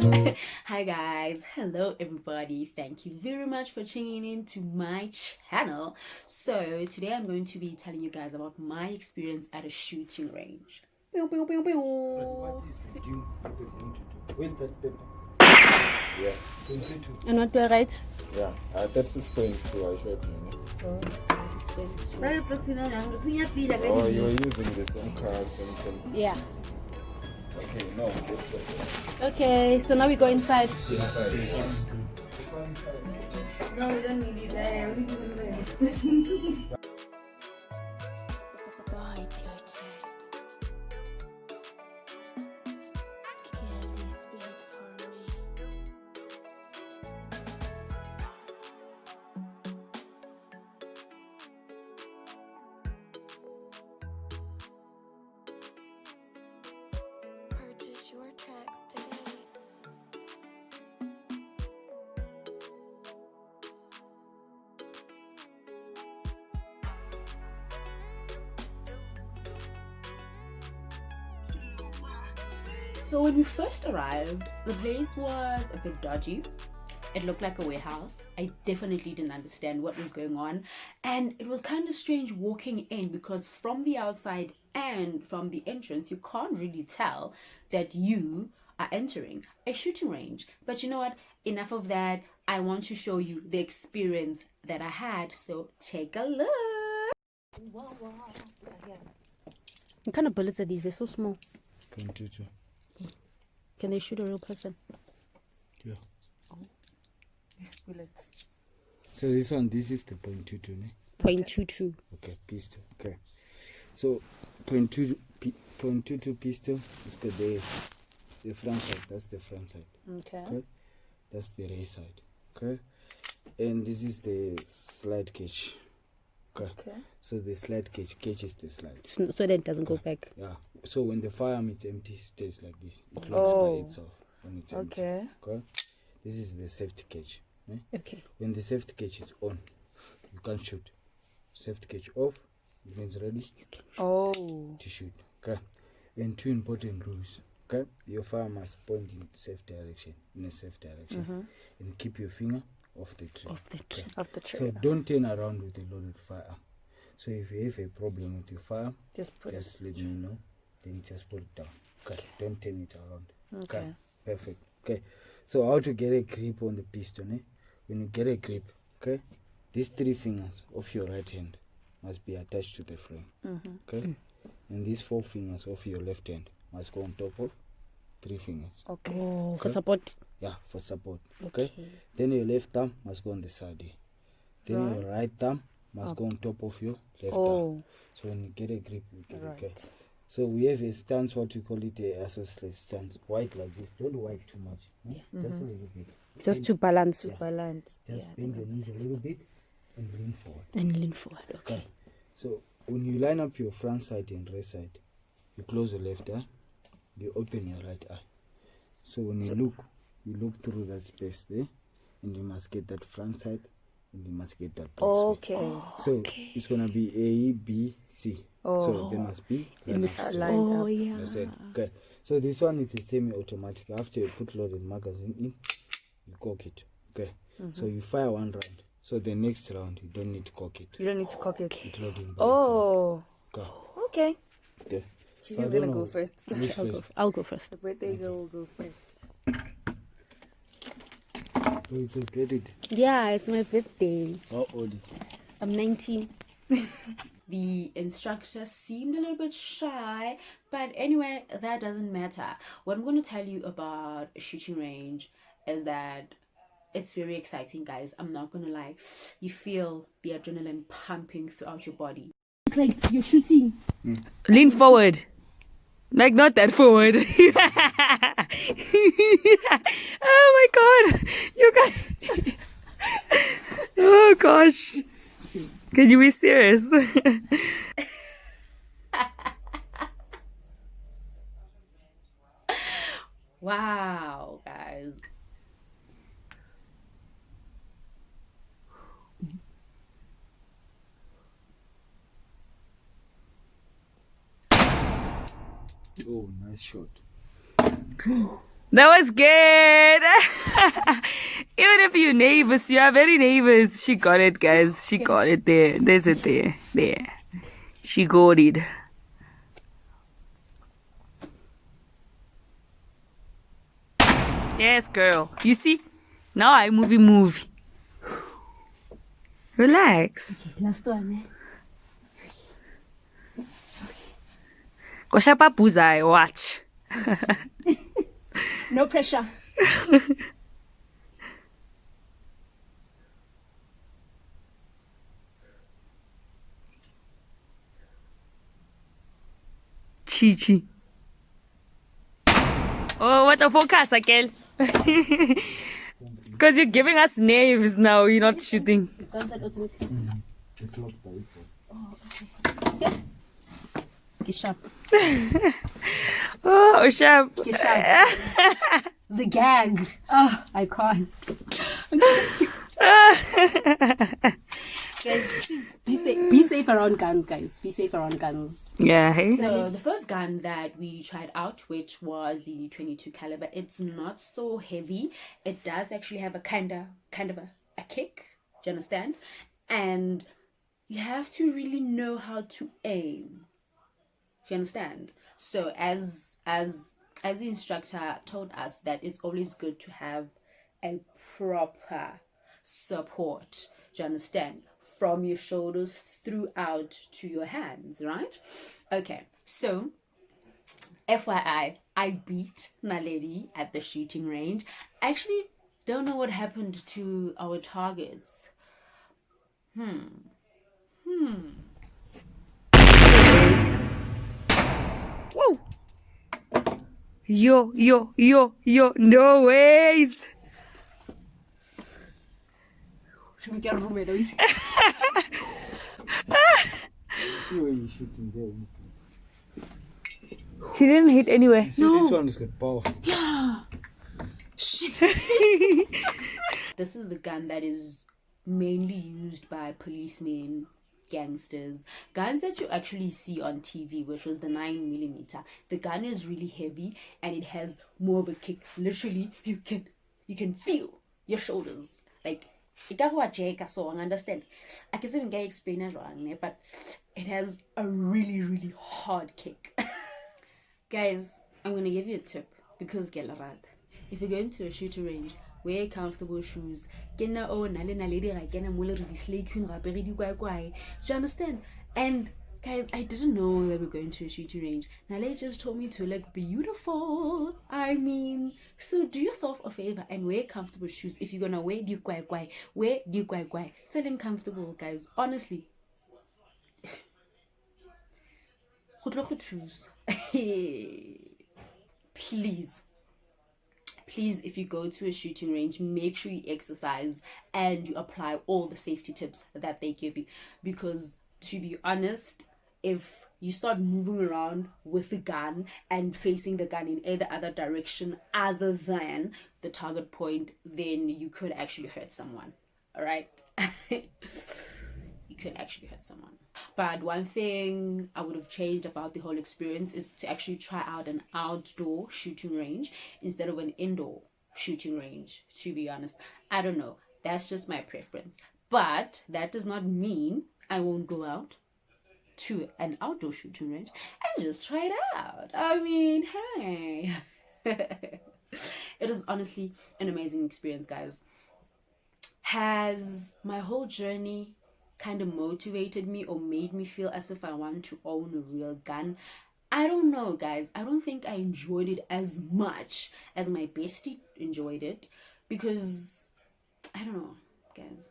Hi guys, hello everybody. Thank you very much for tuning in to my channel. So today I'm going to be telling you guys about my experience at a shooting range. Pew, pew, pew, pew. What is the due? What they're going to do? Where's that paper? Yeah. 22. And what do I write? Yeah. That's 6.2. I showed you. Oh, you're using the same car, same thing. Yeah. Okay, no, that's okay. Okay, so now we go inside. Inside. No, we don't need it. Purchase your tracks today. So when we first arrived, the place was a bit dodgy. It looked like a warehouse. I definitely didn't understand what was going on. And it was kind of strange walking in because from the outside and from the entrance, you can't really tell that you are entering a shooting range. But you know what? Enough of that. I want to show you the experience that I had. So take a look. What kind of bullets are these? They're so small. 22. Can they shoot a real person? Yeah. These bullets. So this is the .22, ne? 0.22. Okay, pistol. Okay. So, .22 pistol is got the front side. That's the front side. Okay. Okay. That's the rear side. Okay. And this is the slide cage. Okay. Okay. So the slide cage is the slide. So that it doesn't go back. Yeah. So when the firearm is empty, it stays like this. It locks Oh. by itself when it's empty. Okay. Okay. This is the safety cage. Eh? Okay. When the safety cage is on, you can't shoot. Safety cage off, it means ready Oh. to shoot. Okay. And two important rules. Okay. Your fire must point in a safe direction, and keep your finger off the tree. Off the tree. Off the So tree. don't turn around with a loaded firearm. So if you have a problem with your firearm, Just put just it. let me know. Then just put it down. Okay. Don't turn it around. Okay. Perfect. Okay. So how to get a grip on the piston? Eh? When you get a grip, okay, these three fingers of your right hand must be attached to the frame. Okay. And these four fingers of your left hand must go on top of three fingers. Okay. Oh, for Okay. support. Yeah, for support. Okay. Then your left thumb must go on the side here. Then your right thumb must go on top of your left thumb. Oh. So when you get a grip, you get Right. okay. So we have a stance, what we call it a isosceles stance. White like this. Don't white too much. Eh? Just a little bit. Just to balance To balance. Just Yeah. bend your knees a little bit and lean forward. and lean forward. Okay. Okay. So when you line up your front side and rear side, you close your left eye, you open your right eye. So when you look through that space there, and you must get that front side, and you must get that back side. Okay. So it's gonna be A, B, C. So there must be In lined up. lined Oh, up. yeah. That's it. Okay. So this one is a semi-automatic. After you put loaded magazine in, you cock it. Okay. So you fire one round. So the next round you don't need to cock it. You don't need to cock it. It's loading by Oh. itself. Okay. Okay. She's I gonna don't go know. first. Which first? I'll go first. The birthday girl will go first. So it's a credit. Yeah, it's my birthday. How old? I'm 19. The instructor seemed a little bit shy, but anyway, that doesn't matter. What I'm going to tell you about a shooting range is that it's very exciting, guys. I'm not going to lie. You feel the adrenaline pumping throughout your body. It's like you're shooting. Lean forward. Like not that forward. Oh my god. You guys. Oh gosh. Can you be serious? Wow, guys. Oh, nice shot. That was good. Even if you're neighbors, you are very neighbors. She got it, guys. She got it there. There's it there. There. She got it. Yes, girl. You see? Now I move. Relax. Last one. Koshapa Puzai, watch. No pressure. Chi. Oh, what a focus, Akel. Because you're giving us knives now, you're not shooting. It does that automatically. The clock by itself. Get sharp. Oh, sharp. Get sharp. The gag. Oh, I can't. Guys, please be safe around guns, guys. Be safe around guns. Yeah, hey? So the first gun that we tried out, which was the 22 caliber, it's not so heavy. It does actually have a kind of a kick. Do you understand? And you have to really know how to aim. Do you understand? So as the instructor told us that it's always good to have a proper support. Do you understand? From your shoulders throughout to your hands, right? Okay, so FYI, I beat Naledi at the shooting range. I actually don't know what happened to our targets. Whoa. Yo. No ways. Should we get a roommate? See where you're shooting there. He didn't hit anywhere. See, this one is got power. This is the gun that is mainly used by policemen, gangsters, guns that you actually see on TV, which was the 9mm. The gun is really heavy and it has more of a kick. Literally, you can feel your shoulders. Like, so I understand. I can even explain it wrong, but it has a really, really hard kick. Guys, I'm gonna give you a tip because if you're going to a shooting range, wear comfortable shoes. Do you understand? And guys, I didn't know that we're going to a shooting range. Nale just told me to look beautiful. I mean, so do yourself a favor and wear comfortable shoes. If you're gonna wear wear selling comfortable, guys. Honestly. Choose. Please, if you go to a shooting range, make sure you exercise and you apply all the safety tips that they give you. Because to be honest, if you start moving around with the gun and facing the gun in any other direction other than the target point, then you could actually hurt someone. All right? You could actually hurt someone. But one thing I would have changed about the whole experience is to actually try out an outdoor shooting range instead of an indoor shooting range, to be honest. I don't know. That's just my preference. But that does not mean I won't go out to an outdoor shooting range and just try it out. I mean, hey. It is honestly an amazing experience, guys. Has my whole journey kind of motivated me or made me feel as if I want to own a real gun? I don't know, guys. I don't think I enjoyed it as much as my bestie enjoyed it because I don't know, guys.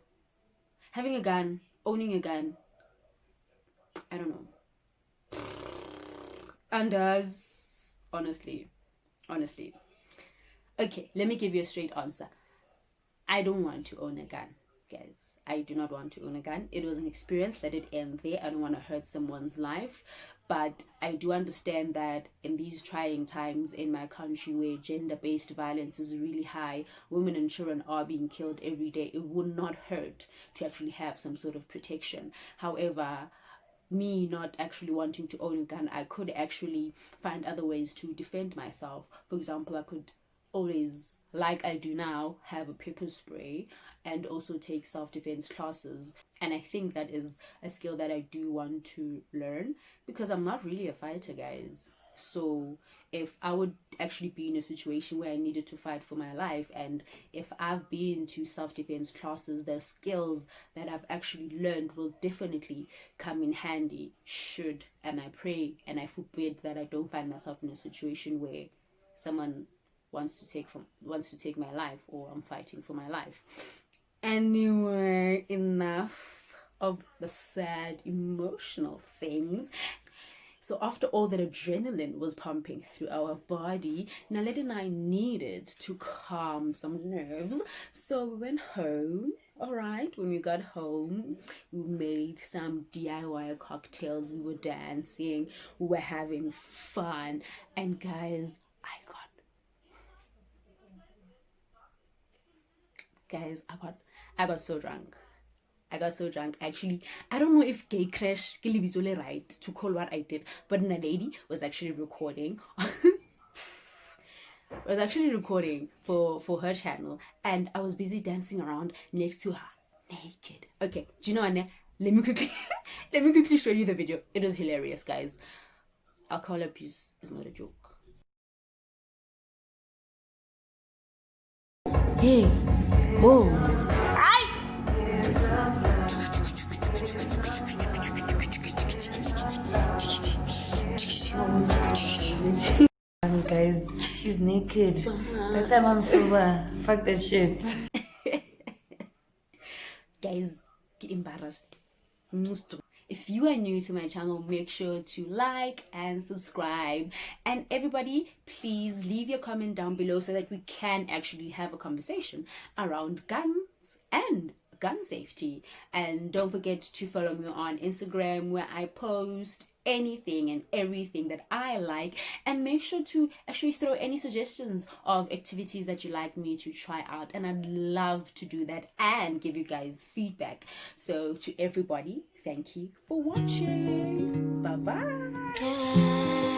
Having a gun, owning a gun, I don't know. And honestly. Okay, let me give you a straight answer. I don't want to own a gun, guys. I do not want to own a gun. It was an experience. Let it end there. I don't want to hurt someone's life. But I do understand that in these trying times in my country where gender-based violence is really high, women and children are being killed every day, it would not hurt to actually have some sort of protection. However, me not actually wanting to own a gun, I could actually find other ways to defend myself. For example, I could always, like I do now, have a pepper spray and also take self-defense classes. And I think that is a skill that I do want to learn, because I'm not really a fighter, guys. So if I would actually be in a situation where I needed to fight for my life, and if I've been to self-defense classes, the skills that I've actually learned will definitely come in handy, should, and I pray and I forbid that I don't find myself in a situation where someone wants to take my life, or I'm fighting for my life. Anyway, enough of the sad emotional things. So after all that adrenaline was pumping through our body, Naled and I needed to calm some nerves. So we went home. Alright, when we got home, we made some DIY cocktails, we were dancing, we were having fun, and guys, I got so drunk. Actually, I don't know if gay crash ke lebitso le right to call what I did, but a lady was actually recording for her channel, and I was busy dancing around next to her naked. Okay, do you know what? Let me quickly show you the video. It was hilarious, guys. Alcohol abuse is not a joke. Hey, whoa. Guys, she's naked. That time I'm sober. Fuck that shit. Guys, get embarrassed. If you are new to my channel, make sure to like and subscribe. And everybody, please leave your comment down below so that we can actually have a conversation around guns and gun safety. And don't forget to follow me on Instagram, where I post anything and everything that I like, and make sure to actually throw any suggestions of activities that you like me to try out, and I'd love to do that and give you guys feedback. So to everybody, thank you for watching. Bye bye.